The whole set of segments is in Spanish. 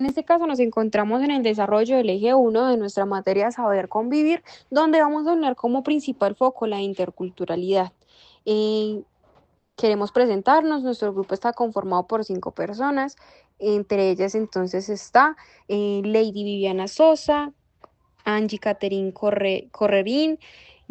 En este caso nos encontramos en el desarrollo del eje 1 de nuestra materia Saber Convivir, donde vamos a hablar como principal foco la interculturalidad. Eh, Queremos presentarnos, nuestro grupo está conformado por 5 personas, entre ellas entonces está Lady Viviana Sosa, Angie Caterín Correrín,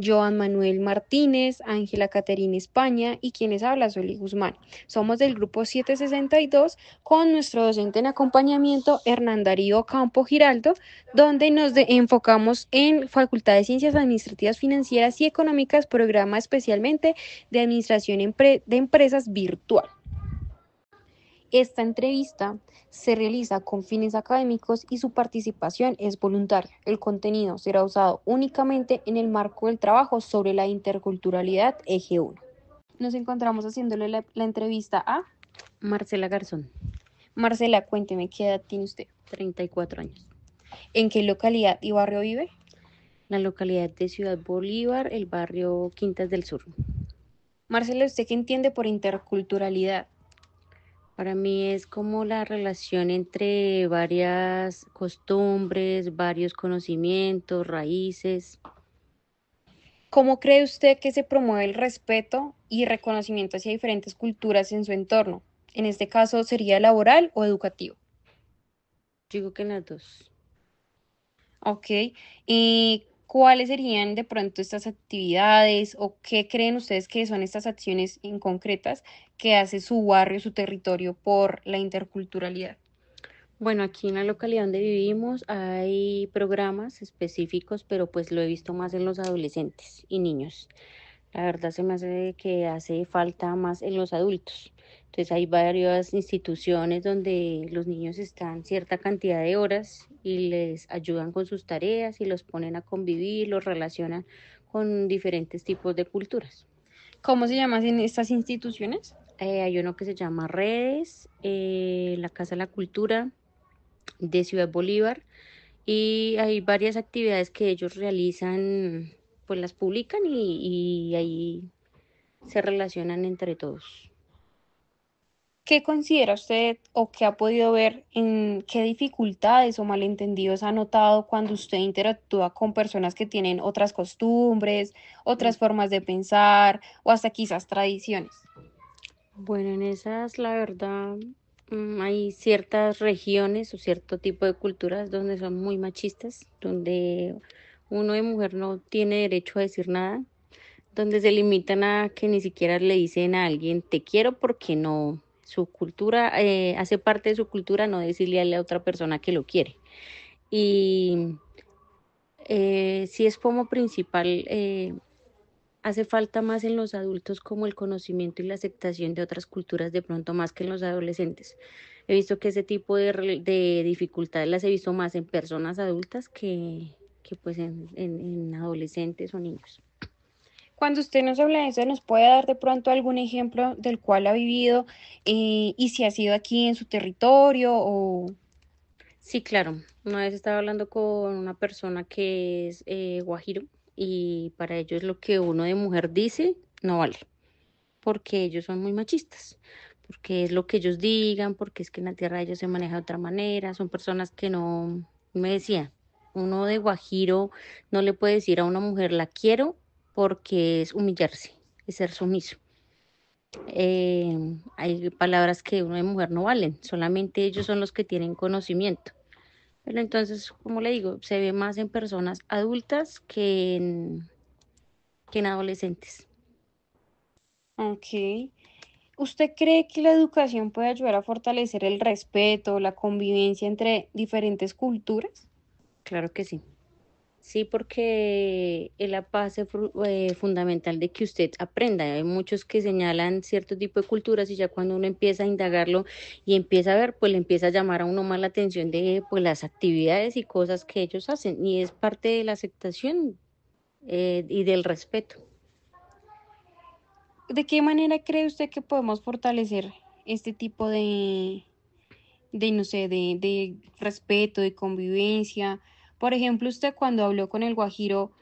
Joan Manuel Martínez, Ángela Caterina España y quienes habla Soli Guzmán. Somos del grupo 762 con nuestro docente en acompañamiento Hernán Darío Campo Giraldo, donde nos enfocamos en Facultad de Ciencias Administrativas Financieras y Económicas, programa especialmente de Administración de Empresas Virtual. Esta entrevista se realiza con fines académicos y su participación es voluntaria. El contenido será usado únicamente en el marco del trabajo sobre la interculturalidad Eje 1. Nos encontramos haciéndole la entrevista a Marcela Garzón, Marcela. Cuénteme, ¿qué edad tiene usted? 34 años. ¿En qué localidad y barrio vive? La localidad de Ciudad Bolívar, el barrio Quintas del Sur. Marcela, ¿usted qué entiende por interculturalidad? Para mí es como la relación entre varias costumbres, varios conocimientos, raíces. ¿Cómo cree usted que se promueve el respeto y reconocimiento hacia diferentes culturas en su entorno? En este caso, ¿sería laboral o educativo? Digo que en las dos. Ok. ¿Y cuáles serían de pronto estas actividades o qué creen ustedes que son estas acciones en concretas que hace su barrio, su territorio por la interculturalidad? Bueno, aquí en la localidad donde vivimos hay programas específicos, pero pues lo he visto más en los adolescentes y niños. La verdad se me hace que hace falta más en los adultos. Entonces hay varias instituciones donde los niños están cierta cantidad de horas y les ayudan con sus tareas y los ponen a convivir, los relacionan con diferentes tipos de culturas. ¿Cómo se llaman estas instituciones? Hay uno que se llama Redes, la Casa de la Cultura de Ciudad Bolívar, y hay varias actividades que ellos realizan, pues las publican y ahí se relacionan entre todos. ¿Qué considera usted o qué ha podido ver en qué dificultades o malentendidos ha notado cuando usted interactúa con personas que tienen otras costumbres, otras formas de pensar o hasta quizás tradiciones? Bueno, en esas, la verdad, hay ciertas regiones o cierto tipo de culturas donde son muy machistas, donde uno de mujer no tiene derecho a decir nada, donde se limitan a que ni siquiera le dicen a alguien te quiero porque no, su cultura, hace parte de su cultura no decirle a la otra persona que lo quiere. Y sí es como principal, hace falta más en los adultos como el conocimiento y la aceptación de otras culturas de pronto más que en los adolescentes. He visto que ese tipo de dificultades las he visto más en personas adultas que pues en adolescentes o niños. Cuando usted nos habla de eso, ¿nos puede dar de pronto algún ejemplo del cual ha vivido y si ha sido aquí en su territorio o... Sí, claro. Una vez estaba hablando con una persona que es guajiro y para ellos lo que uno de mujer dice no vale, porque ellos son muy machistas, porque es lo que ellos digan, porque es que en la tierra de ellos se maneja de otra manera, son personas que no, me decía, uno de guajiro no le puede decir a una mujer la quiero porque es humillarse, es ser sumiso. Hay palabras que uno de mujer no valen, solamente ellos son los que tienen conocimiento. Pero entonces, como le digo, se ve más en personas adultas que en adolescentes. Ok. ¿Usted cree que la educación puede ayudar a fortalecer el respeto, la convivencia entre diferentes culturas? Claro que sí. Sí, porque es la base fundamental de que usted aprenda. Hay muchos que señalan cierto tipo de culturas y ya cuando uno empieza a indagarlo y empieza a ver, pues le empieza a llamar a uno más la atención de pues las actividades y cosas que ellos hacen. Y es parte de la aceptación y del respeto. ¿De qué manera cree usted que podemos fortalecer este tipo no sé, de respeto, de convivencia? Por ejemplo, usted cuando habló con el guajiro,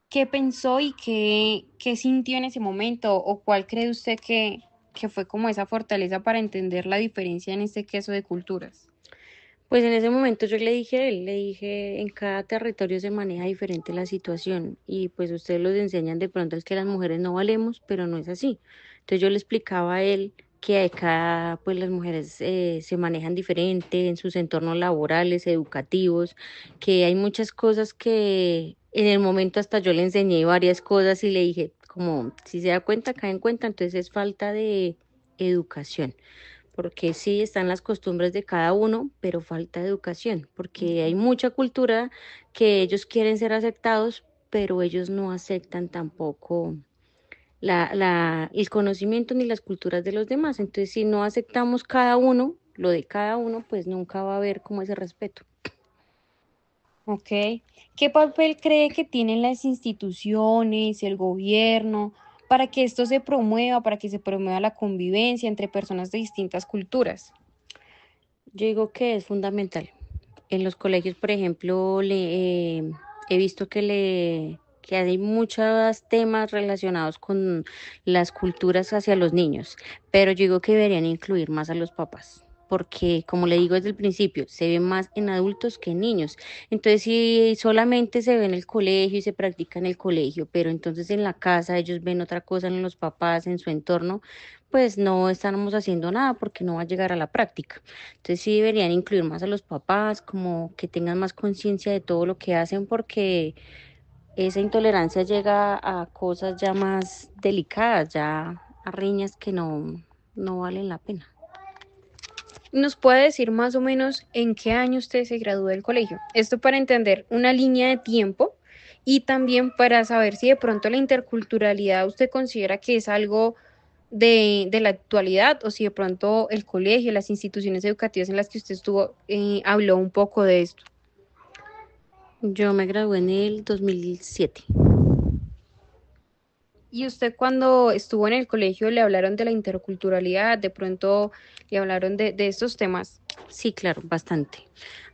¿qué pensó y qué sintió en ese momento? ¿O cuál cree usted que fue como esa fortaleza para entender la diferencia en este caso de culturas? Pues en ese momento yo le dije a él, le dije, en cada territorio se maneja diferente la situación y pues ustedes los enseñan de pronto es que las mujeres no valemos, pero no es así. Entonces yo le explicaba a él que acá pues las mujeres se manejan diferente en sus entornos laborales, educativos, que hay muchas cosas que en el momento hasta yo le enseñé varias cosas y le dije, como si se da cuenta, cae en cuenta, entonces es falta de educación porque sí están las costumbres de cada uno, pero falta educación, porque hay mucha cultura que ellos quieren ser aceptados, pero ellos no aceptan tampoco el conocimiento ni las culturas de los demás. Entonces, si no aceptamos cada uno, lo de cada uno, pues nunca va a haber como ese respeto. Ok. ¿Qué papel cree que tienen las instituciones, el gobierno, para que esto se promueva, para que se promueva la convivencia entre personas de distintas culturas? Yo digo que es fundamental. En los colegios, por ejemplo, he visto que hay muchos temas relacionados con las culturas hacia los niños, pero yo digo que deberían incluir más a los papás. Porque, como le digo desde el principio, se ve más en adultos que en niños. Entonces, si solamente se ve en el colegio y se practica en el colegio, pero entonces en la casa ellos ven otra cosa en los papás, en su entorno, pues no estamos haciendo nada porque no va a llegar a la práctica. Entonces sí deberían incluir más a los papás, como que tengan más conciencia de todo lo que hacen, porque esa intolerancia llega a cosas ya más delicadas, ya a riñas que no valen la pena. ¿Nos puede decir más o menos en qué año usted se graduó del colegio? Esto para entender una línea de tiempo y también para saber si de pronto la interculturalidad usted considera que es algo de la actualidad o si de pronto el colegio, las instituciones educativas en las que usted estuvo, habló un poco de esto. Yo me gradué en el 2007. ¿Y usted cuando estuvo en el colegio le hablaron de la interculturalidad, de pronto le hablaron de estos temas? Sí, claro, bastante.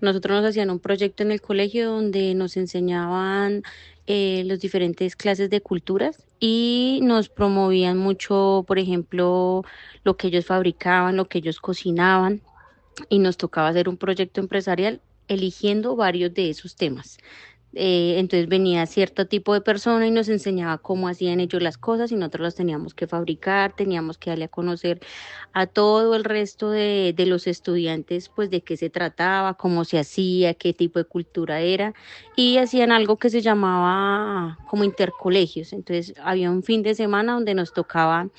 Nosotros nos hacían un proyecto en el colegio donde nos enseñaban las diferentes clases de culturas y nos promovían mucho, por ejemplo, lo que ellos fabricaban, lo que ellos cocinaban y nos tocaba hacer un proyecto empresarial eligiendo varios de esos temas. Entonces venía cierto tipo de persona y nos enseñaba cómo hacían ellos las cosas y nosotros las teníamos que fabricar, teníamos que darle a conocer a todo el resto de los estudiantes, pues de qué se trataba, cómo se hacía, qué tipo de cultura era y hacían algo que se llamaba como intercolegios. Entonces había un fin de semana donde nos tocaba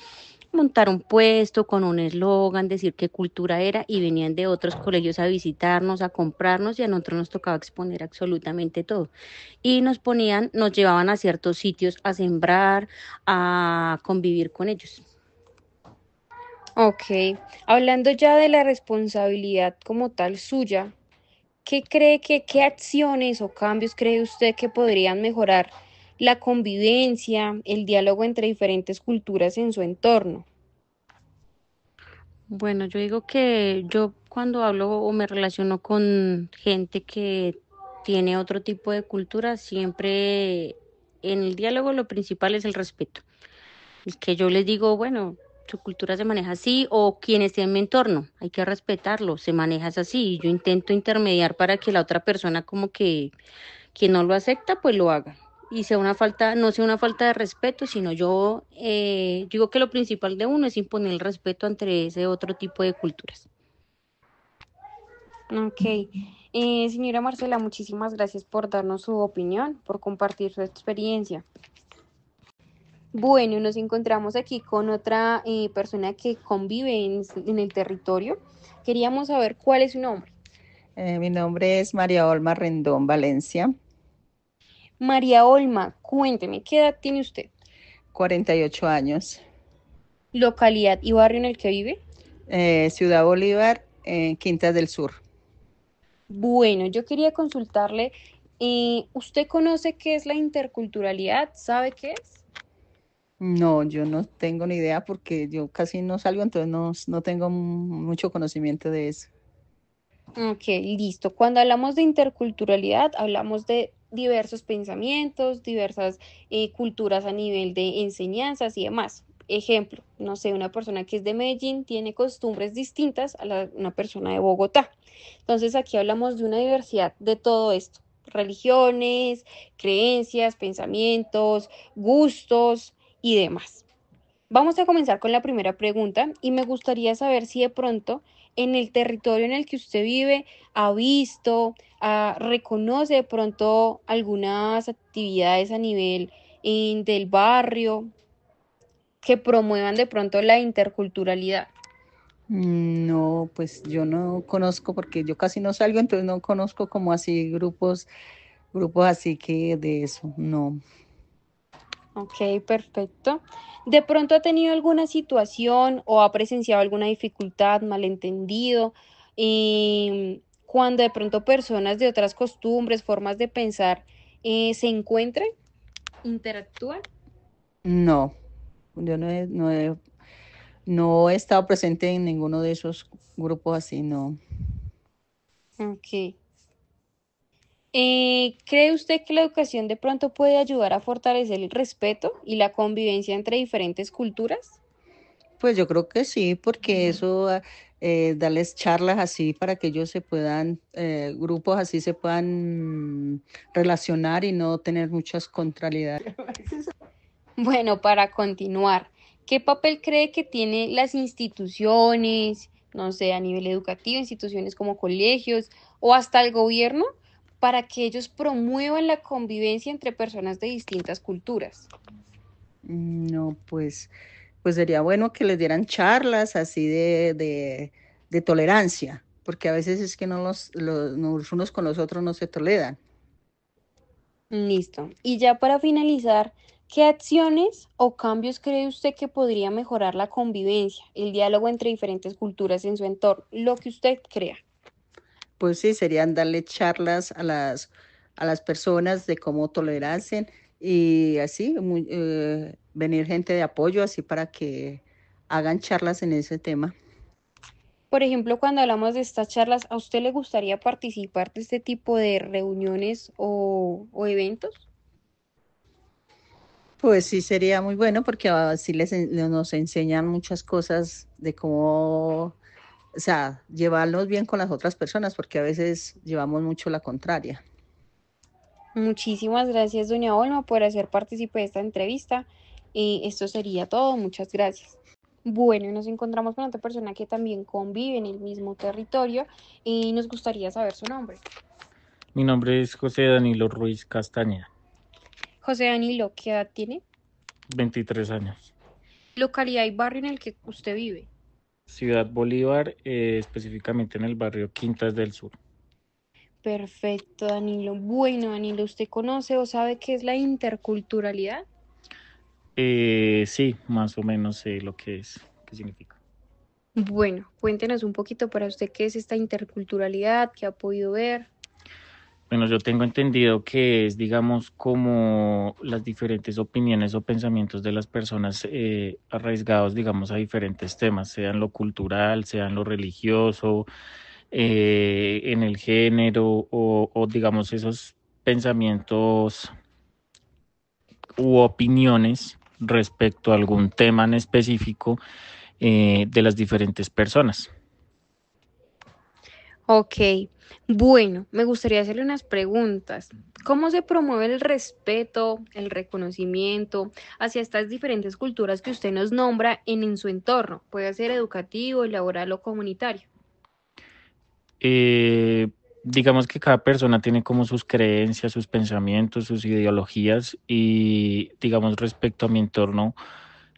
montar un puesto con un eslogan, decir qué cultura era y venían de otros colegios a visitarnos, a comprarnos y a nosotros nos tocaba exponer absolutamente todo. Y nos ponían, nos llevaban a ciertos sitios a sembrar, a convivir con ellos. Ok, hablando ya de la responsabilidad como tal suya, ¿qué cree qué acciones o cambios cree usted que podrían mejorar la convivencia, el diálogo entre diferentes culturas en su entorno? Bueno, yo digo que yo cuando hablo o me relaciono con gente que tiene otro tipo de cultura, siempre en el diálogo lo principal es el respeto. Es que yo les digo, bueno, su cultura se maneja así, o quien esté en mi entorno, hay que respetarlo, se maneja así, y yo intento intermediar para que la otra persona como que quien no lo acepta, pues lo haga. Y sea una falta, no sea una falta de respeto, sino yo digo que lo principal de uno es imponer el respeto entre ese otro tipo de culturas. Ok, señora Marcela, muchísimas gracias por darnos su opinión, por compartir su experiencia. Bueno, nos encontramos aquí con otra persona que convive en el territorio. Queríamos saber cuál es su nombre. Mi nombre es María Olma Rendón Valencia, María Olma, cuénteme, ¿qué edad tiene usted? 48 años, Localidad y barrio en el que vive. Ciudad Bolívar, Quintas del Sur. Bueno, yo quería consultarle, ¿usted conoce qué es la interculturalidad? ¿Sabe qué es? No, yo no tengo ni idea porque yo casi no salgo, entonces no tengo mucho conocimiento de eso. Ok, listo. Cuando hablamos de interculturalidad, hablamos de diversos pensamientos, diversas culturas a nivel de enseñanzas y demás. Ejemplo, no sé, una persona que es de Medellín tiene costumbres distintas a una persona de Bogotá. Entonces aquí hablamos de una diversidad de todo esto, religiones, creencias, pensamientos, gustos y demás. Vamos a comenzar con la primera pregunta y me gustaría saber si de pronto en el territorio en el que usted vive ha visto, reconoce de pronto algunas actividades a nivel del barrio que promuevan de pronto la interculturalidad. No, pues yo no conozco porque yo casi no salgo, entonces no conozco como así grupos así que de eso, no. Ok, perfecto. ¿De pronto ha tenido alguna situación o ha presenciado alguna dificultad, malentendido, cuando de pronto personas de otras costumbres, formas de pensar se encuentran, interactúan? No, yo no he estado presente en ninguno de esos grupos así, no. Ok. ¿Cree usted que la educación de pronto puede ayudar a fortalecer el respeto y la convivencia entre diferentes culturas? Pues yo creo que sí, porque eso, darles charlas así para que ellos se puedan, grupos así se puedan relacionar y no tener muchas contrariedades. Bueno, para continuar, ¿qué papel cree que tienen las instituciones, no sé, a nivel educativo, instituciones como colegios o hasta el gobierno, para que ellos promuevan la convivencia entre personas de distintas culturas? No, pues sería bueno que les dieran charlas así de tolerancia, porque a veces es que los unos con los otros no se toleran. Listo. Y ya para finalizar, ¿qué acciones o cambios cree usted que podría mejorar la convivencia, el diálogo entre diferentes culturas en su entorno? Lo que usted crea. Pues sí, serían darle charlas a las personas de cómo tolerarse y así, venir gente de apoyo así para que hagan charlas en ese tema. Por ejemplo, cuando hablamos de estas charlas, ¿a usted le gustaría participar de este tipo de reuniones o eventos? Pues sí, sería muy bueno porque así nos enseñan muchas cosas de cómo, o sea, llevarnos bien con las otras personas, porque a veces llevamos mucho la contraria. Muchísimas gracias, doña Olma, por hacer partícipe de esta entrevista. Esto sería todo. Muchas gracias. Bueno, nos encontramos con otra persona que también convive en el mismo territorio y nos gustaría saber su nombre. Mi nombre es José Danilo Ruiz Castañeda, José Danilo, ¿qué edad tiene? 23 años. Localidad y barrio en el que usted vive. Ciudad Bolívar, específicamente en el barrio Quintas del Sur. Perfecto, Danilo. Bueno, Danilo, ¿usted conoce o sabe qué es la interculturalidad? Sí, más o menos sé lo que es, qué significa. Bueno, cuéntenos un poquito para usted qué es esta interculturalidad, qué ha podido ver. Bueno, yo tengo entendido que es, digamos, como las diferentes opiniones o pensamientos de las personas arriesgados, digamos, a diferentes temas, sean lo cultural, sean lo religioso, en el género o digamos, esos pensamientos u opiniones respecto a algún tema en específico de las diferentes personas. Ok, bueno, me gustaría hacerle unas preguntas. ¿Cómo se promueve el respeto, el reconocimiento hacia estas diferentes culturas que usted nos nombra en su entorno? Puede ser educativo, laboral o comunitario. Eh, digamos que cada persona tiene como sus creencias, sus pensamientos, sus ideologías y digamos respecto a mi entorno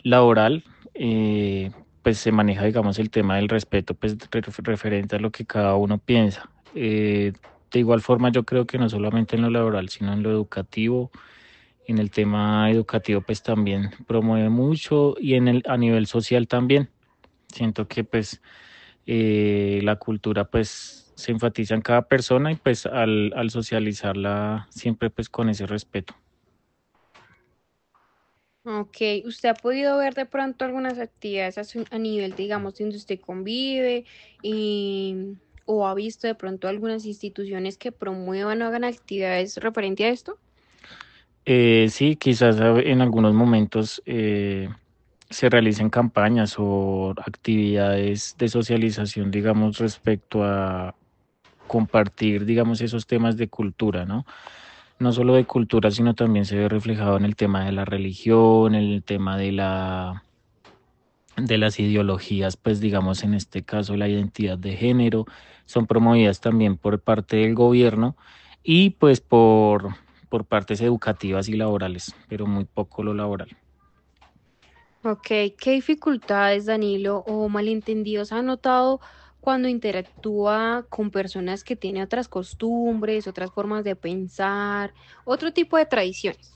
laboral, pues se maneja digamos el tema del respeto pues referente a lo que cada uno piensa. De igual forma yo creo que no solamente en lo laboral, sino en lo educativo, en el tema educativo pues también promueve mucho y a nivel social también. Siento que pues la cultura pues se enfatiza en cada persona y pues al socializarla siempre pues con ese respeto. Ok, ¿usted ha podido ver de pronto algunas actividades a nivel, digamos, donde usted convive o ha visto de pronto algunas instituciones que promuevan o hagan actividades referente a esto? Sí, quizás en algunos momentos se realicen campañas o actividades de socialización, digamos, respecto a compartir, digamos, esos temas de cultura, ¿no? No solo de cultura, sino también se ve reflejado en el tema de la religión, en el tema de las ideologías, pues digamos en este caso la identidad de género, son promovidas también por parte del gobierno y pues por partes educativas y laborales, pero muy poco lo laboral. Ok, ¿qué dificultades, Danilo, o malentendidos ha notado cuando interactúa con personas que tienen otras costumbres, otras formas de pensar, otro tipo de tradiciones?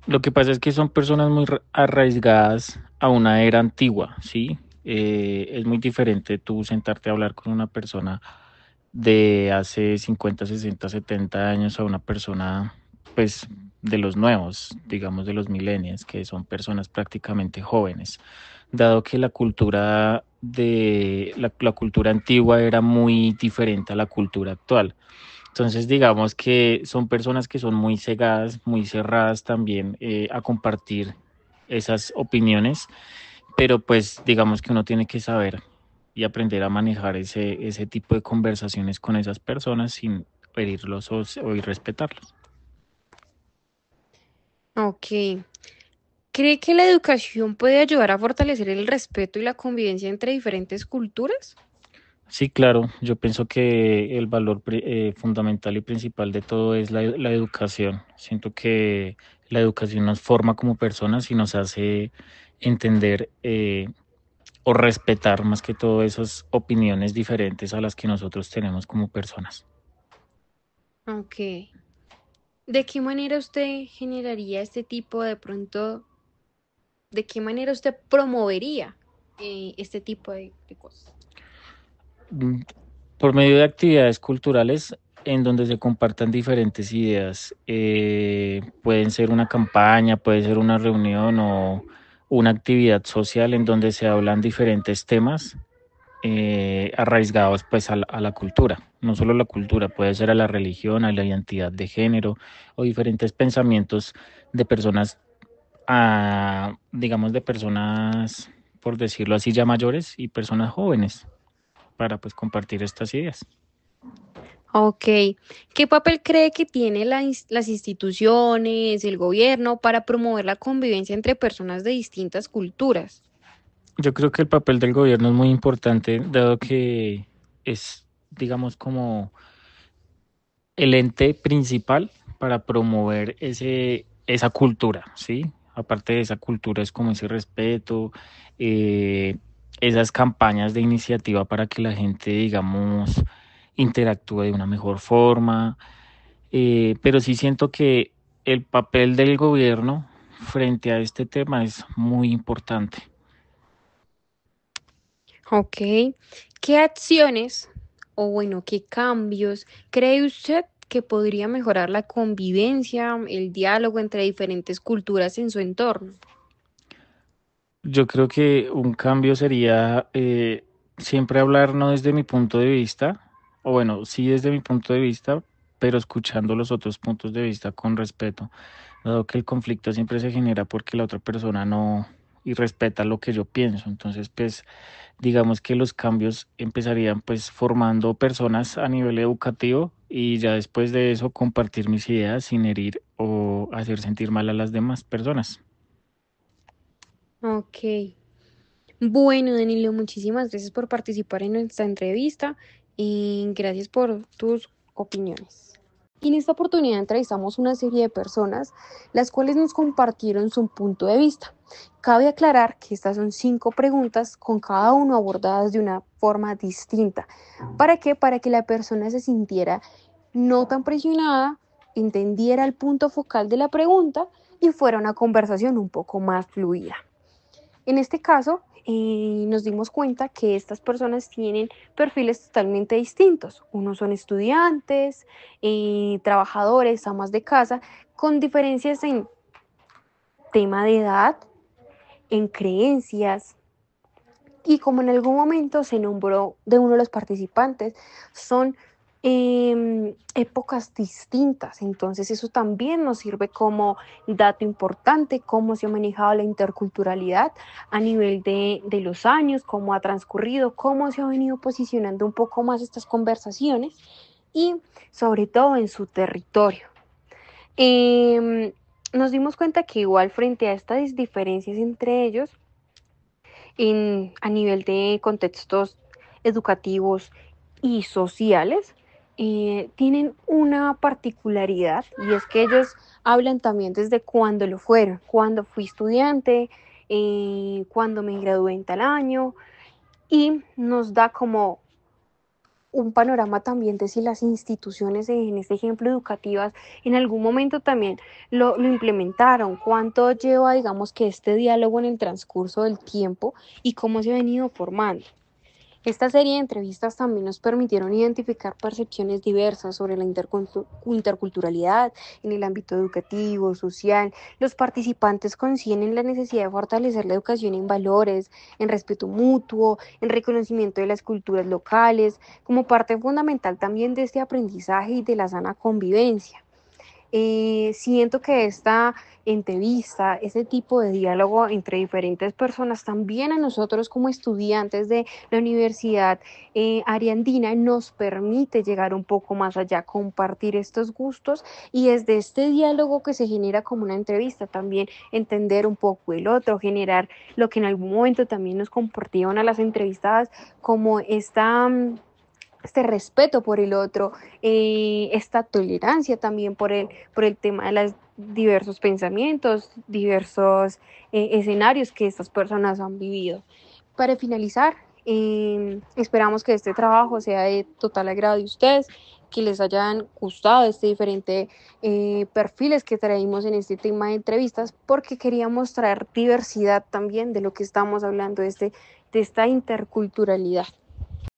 Lo que pasa es que son personas muy arraigadas a una era antigua, ¿sí? Es muy diferente tú sentarte a hablar con una persona de hace 50, 60, 70 años a una persona, pues, de los nuevos, digamos, de los millennials, que son personas prácticamente jóvenes, dado que la cultura la cultura antigua era muy diferente a la cultura actual. Entonces, digamos que son personas que son muy cegadas, muy cerradas también a compartir esas opiniones, pero pues digamos que uno tiene que saber y aprender a manejar ese tipo de conversaciones con esas personas sin herirlos o irrespetarlos. Ok. ¿Cree que la educación puede ayudar a fortalecer el respeto y la convivencia entre diferentes culturas? Sí, claro, yo pienso que el valor fundamental y principal de todo es la educación. Siento que la educación nos forma como personas y nos hace entender o respetar más que todo esas opiniones diferentes a las que nosotros tenemos como personas. Ok. ¿De qué manera usted generaría este tipo de pronto, de qué manera usted promovería este tipo de cosas? Mm, Por medio de actividades culturales en donde se compartan diferentes ideas, pueden ser una campaña, puede ser una reunión o una actividad social en donde se hablan diferentes temas arraigados pues a la cultura, no solo la cultura, puede ser a la religión, a la identidad de género o diferentes pensamientos de personas, digamos de personas, por decirlo así, ya mayores y personas jóvenes para pues compartir estas ideas. Ok. ¿Qué papel cree que tienen las instituciones, el gobierno para promover la convivencia entre personas de distintas culturas? Yo creo que el papel del gobierno es muy importante, dado que es, digamos, como el ente principal para promover esa cultura, ¿sí? Aparte de esa cultura es como ese respeto, eh, esas campañas de iniciativa para que la gente, digamos, interactúe de una mejor forma, pero sí siento que el papel del gobierno frente a este tema es muy importante. Ok. ¿Qué acciones o bueno, qué cambios cree usted que podría mejorar la convivencia, el diálogo entre diferentes culturas en su entorno? Yo creo que un cambio sería siempre hablar no desde mi punto de vista, o bueno, sí desde mi punto de vista, pero escuchando los otros puntos de vista con respeto, dado que el conflicto siempre se genera porque la otra persona no y respeta lo que yo pienso. Entonces, pues digamos que los cambios empezarían pues formando personas a nivel educativo y ya después de eso compartir mis ideas sin herir o hacer sentir mal a las demás personas. Ok. Bueno, Danilo, muchísimas gracias por participar en nuestra entrevista y gracias por tus opiniones. Y en esta oportunidad entrevistamos una serie de personas, las cuales nos compartieron su punto de vista. Cabe aclarar que estas son 5 preguntas con cada uno abordadas de una forma distinta. ¿Para qué? Para que la persona se sintiera no tan presionada, entendiera el punto focal de la pregunta y fuera una conversación un poco más fluida. En este caso, nos dimos cuenta que estas personas tienen perfiles totalmente distintos. Unos son estudiantes, trabajadores, amas de casa, con diferencias en tema de edad, en creencias. Y como en algún momento se nombró de uno de los participantes, son épocas distintas. Entonces eso también nos sirve como dato importante, cómo se ha manejado la interculturalidad a nivel de los años, cómo ha transcurrido, cómo se ha venido posicionando un poco más estas conversaciones y sobre todo en su territorio. Nos dimos cuenta que igual frente a estas diferencias entre ellos, a nivel de contextos educativos y sociales, tienen una particularidad, y es que ellos hablan también desde cuando lo fueron, cuando fui estudiante, cuando me gradué en tal año, y nos da como un panorama también de si las instituciones, en este ejemplo, educativas, en algún momento también lo implementaron, cuánto lleva, digamos, que este diálogo en el transcurso del tiempo y cómo se ha venido formando. Esta serie de entrevistas también nos permitieron identificar percepciones diversas sobre la interculturalidad en el ámbito educativo, social. Los participantes coinciden la necesidad de fortalecer la educación en valores, en respeto mutuo, en reconocimiento de las culturas locales, como parte fundamental también de este aprendizaje y de la sana convivencia. Siento que esta entrevista, ese tipo de diálogo entre diferentes personas, también a nosotros como estudiantes de la Universidad Ariandina nos permite llegar un poco más allá, compartir estos gustos, y desde este diálogo que se genera como una entrevista también entender un poco el otro, generar lo que en algún momento también nos compartieron a las entrevistadas como este respeto por el otro, esta tolerancia también por el tema de los diversos pensamientos, diversos escenarios que estas personas han vivido. Para finalizar, esperamos que este trabajo sea de total agrado de ustedes, que les hayan gustado este diferente perfiles que traímos en este tema de entrevistas, porque queríamos traer diversidad también de lo que estamos hablando, de esta interculturalidad.